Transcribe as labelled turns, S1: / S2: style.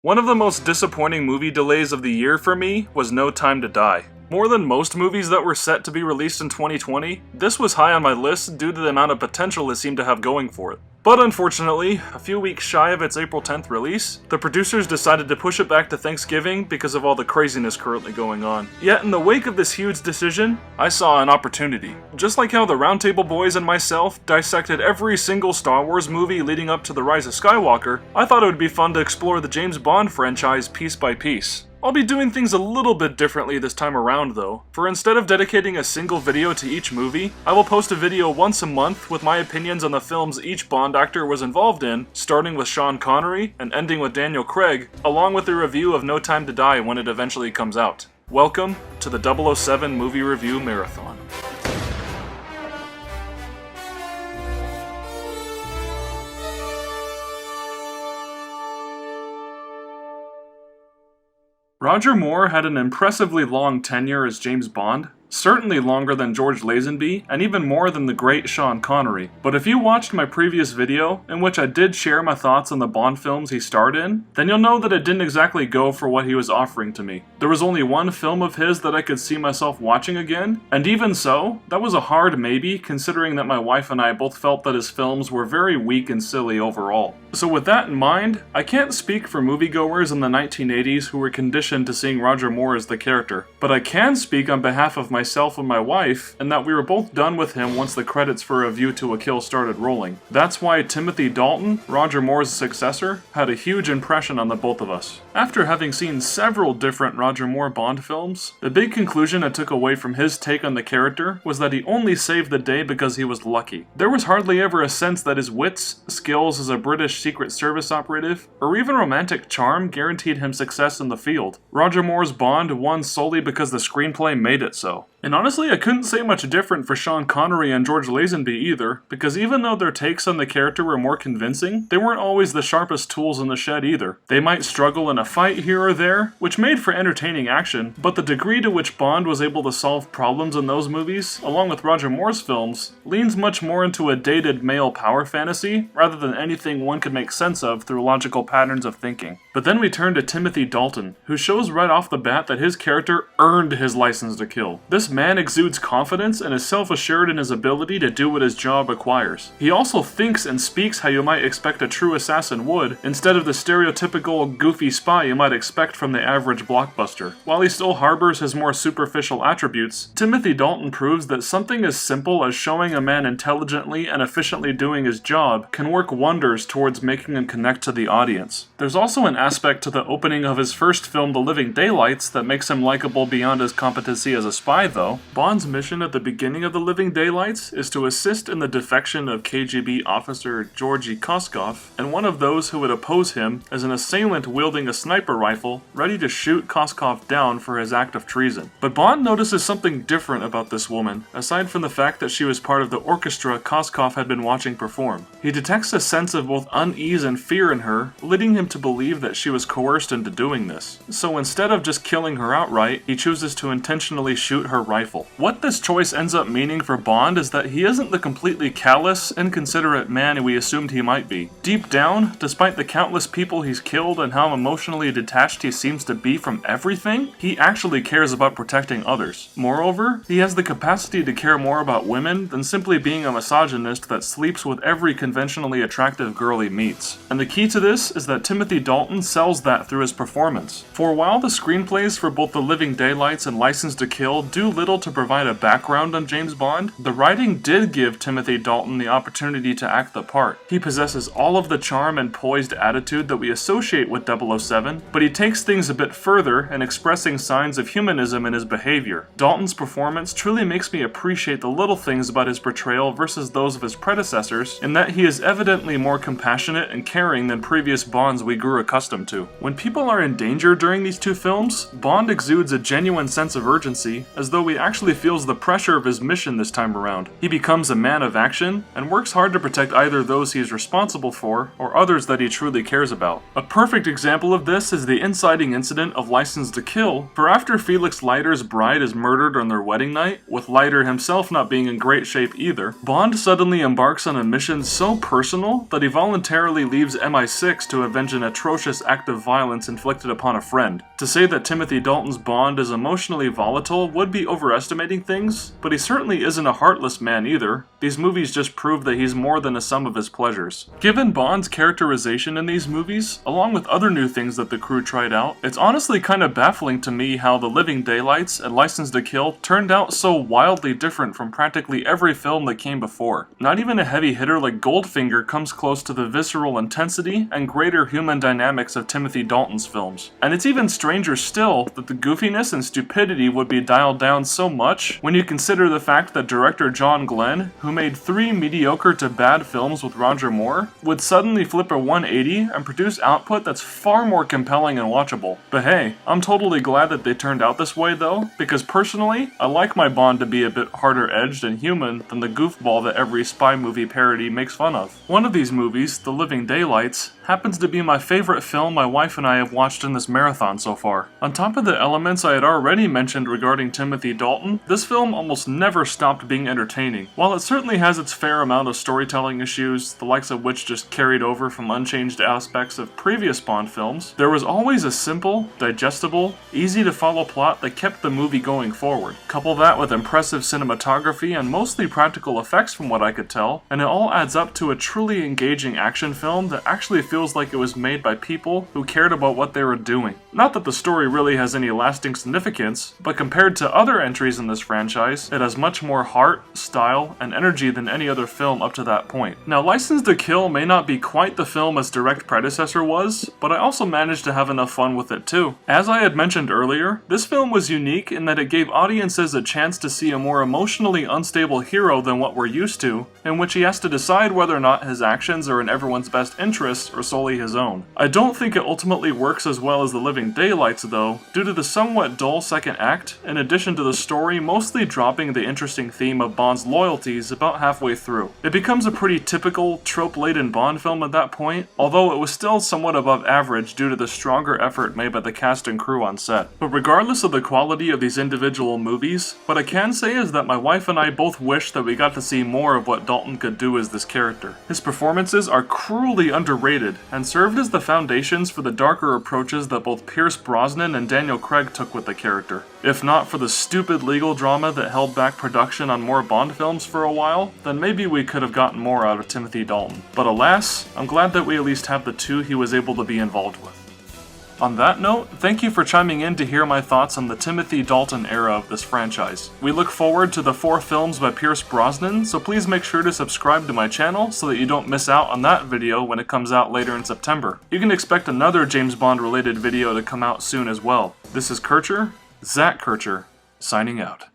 S1: One of the most disappointing movie delays of the year for me was No Time to Die. More than most movies that were set to be released in 2020, this was high on my list due to the amount of potential it seemed to have going for it. But unfortunately, a few weeks shy of its April 10th release, the producers decided to push it back to Thanksgiving because of all the craziness currently going on. Yet in the wake of this huge decision, I saw an opportunity. Just like how the Roundtable Boys and myself dissected every single Star Wars movie leading up to The Rise of Skywalker, I thought it would be fun to explore the James Bond franchise piece by piece. I'll be doing things a little bit differently this time around though, for instead of dedicating a single video to each movie, I will post a video once a month with my opinions on the films each Bond actor was involved in, starting with Sean Connery and ending with Daniel Craig, along with a review of No Time to Die when it eventually comes out. Welcome to the 007 Movie Review Marathon. Roger Moore had an impressively long tenure as James Bond, certainly longer than George Lazenby, and even more than the great Sean Connery. But if you watched my previous video, in which I did share my thoughts on the Bond films he starred in, then you'll know that it didn't exactly go for what he was offering to me. There was only one film of his that I could see myself watching again, and even so, that was a hard maybe considering that my wife and I both felt that his films were very weak and silly overall. So with that in mind, I can't speak for moviegoers in the 1980s who were conditioned to seeing Roger Moore as the character, but I can speak on behalf of myself and my wife, and that we were both done with him once the credits for A View to a Kill started rolling. That's why Timothy Dalton, Roger Moore's successor, had a huge impression on the both of us. After having seen several different Roger Moore Bond films, the big conclusion I took away from his take on the character was that he only saved the day because he was lucky. There was hardly ever a sense that his wits, skills as a British Secret Service operative, or even romantic charm guaranteed him success in the field. Roger Moore's Bond won solely because the screenplay made it so. And honestly, I couldn't say much different for Sean Connery and George Lazenby either, because even though their takes on the character were more convincing, they weren't always the sharpest tools in the shed either. They might struggle in a fight here or there, which made for entertaining action, but the degree to which Bond was able to solve problems in those movies, along with Roger Moore's films, leans much more into a dated male power fantasy, rather than anything one could make sense of through logical patterns of thinking. But then we turn to Timothy Dalton, who shows right off the bat that his character earned his license to kill. This man exudes confidence and is self-assured in his ability to do what his job requires. He also thinks and speaks how you might expect a true assassin would, instead of the stereotypical goofy spy you might expect from the average blockbuster. While he still harbors his more superficial attributes, Timothy Dalton proves that something as simple as showing a man intelligently and efficiently doing his job can work wonders towards making him connect to the audience. There's also an aspect to the opening of his first film, The Living Daylights, that makes him likable beyond his competency as a spy though. Bond's mission at the beginning of The Living Daylights is to assist in the defection of KGB officer Georgy Koskov, and one of those who would oppose him is an assailant wielding a sniper rifle, ready to shoot Koskov down for his act of treason. But Bond notices something different about this woman, aside from the fact that she was part of the orchestra Koskov had been watching perform. He detects a sense of both unease and fear in her, leading him to believe that she was coerced into doing this. So instead of just killing her outright, he chooses to intentionally shoot her rifle. What this choice ends up meaning for Bond is that he isn't the completely callous, inconsiderate man we assumed he might be. Deep down, despite the countless people he's killed and how emotionally detached he seems to be from everything, he actually cares about protecting others. Moreover, he has the capacity to care more about women than simply being a misogynist that sleeps with every conventionally attractive girl he meets. And the key to this is that Timothy Dalton sells that through his performance. For while the screenplays for both The Living Daylights and License to Kill do little to provide a background on James Bond, the writing did give Timothy Dalton the opportunity to act the part. He possesses all of the charm and poised attitude that we associate with 007, but he takes things a bit further in expressing signs of humanism in his behavior. Dalton's performance truly makes me appreciate the little things about his portrayal versus those of his predecessors, in that he is evidently more compassionate and caring than previous Bonds we grew accustomed to. When people are in danger during these two films, Bond exudes a genuine sense of urgency, as though he actually feels the pressure of his mission this time around. He becomes a man of action, and works hard to protect either those he is responsible for, or others that he truly cares about. A perfect example of this is the inciting incident of License to Kill, for after Felix Leiter's bride is murdered on their wedding night, with Leiter himself not being in great shape either, Bond suddenly embarks on a mission so personal that he voluntarily leaves MI6 to avenge an atrocious act of violence inflicted upon a friend. To say that Timothy Dalton's Bond is emotionally volatile would be overestimating things, but he certainly isn't a heartless man either. These movies just prove that he's more than a sum of his pleasures. Given Bond's characterization in these movies, along with other new things that the crew tried out, it's honestly kind of baffling to me how The Living Daylights and License to Kill turned out so wildly different from practically every film that came before. Not even a heavy hitter like Goldfinger comes close to the visceral intensity and greater human dynamics of Timothy Dalton's films. And it's even stranger still that the goofiness and stupidity would be dialed down so much when you consider the fact that director John Glenn, who made 3 mediocre to bad films with Roger Moore, would suddenly flip a 180 and produce output that's far more compelling and watchable. But hey, I'm totally glad that they turned out this way though, because personally, I like my Bond to be a bit harder edged and human than the goofball that every spy movie parody makes fun of. One of these movies, The Living Daylights, happens to be my favorite film my wife and I have watched in this marathon so far. On top of the elements I had already mentioned regarding Timothy Dalton, this film almost never stopped being entertaining. While it certainly has its fair amount of storytelling issues, the likes of which just carried over from unchanged aspects of previous Bond films, there was always a simple, digestible, easy to follow plot that kept the movie going forward. Couple that with impressive cinematography and mostly practical effects from what I could tell, and it all adds up to a truly engaging action film that actually feels like it was made by people who cared about what they were doing. Not that the story really has any lasting significance, but compared to other entries in this franchise, it has much more heart, style, and energy than any other film up to that point. Now, License to Kill may not be quite the film its direct predecessor was, but I also managed to have enough fun with it too. As I had mentioned earlier, this film was unique in that it gave audiences a chance to see a more emotionally unstable hero than what we're used to, in which he has to decide whether or not his actions are in everyone's best interests or solely his own. I don't think it ultimately works as well as The Living Daylights though, due to the somewhat dull second act, in addition to the story mostly dropping the interesting theme of Bond's loyalties about halfway through. It becomes a pretty typical, trope-laden Bond film at that point, although it was still somewhat above average due to the stronger effort made by the cast and crew on set. But regardless of the quality of these individual movies, what I can say is that my wife and I both wish that we got to see more of what Dalton could do as this character. His performances are cruelly underrated, and served as the foundations for the darker approaches that both Pierce Brosnan and Daniel Craig took with the character. If not for the stupid legal drama that held back production on more Bond films for a while, then maybe we could have gotten more out of Timothy Dalton. But alas, I'm glad that we at least have the 2 he was able to be involved with. On that note, thank you for chiming in to hear my thoughts on the Timothy Dalton era of this franchise. We look forward to the 4 films by Pierce Brosnan, so please make sure to subscribe to my channel so that you don't miss out on that video when it comes out later in September. You can expect another James Bond related video to come out soon as well. This is Kircher, Zach Kircher, signing out.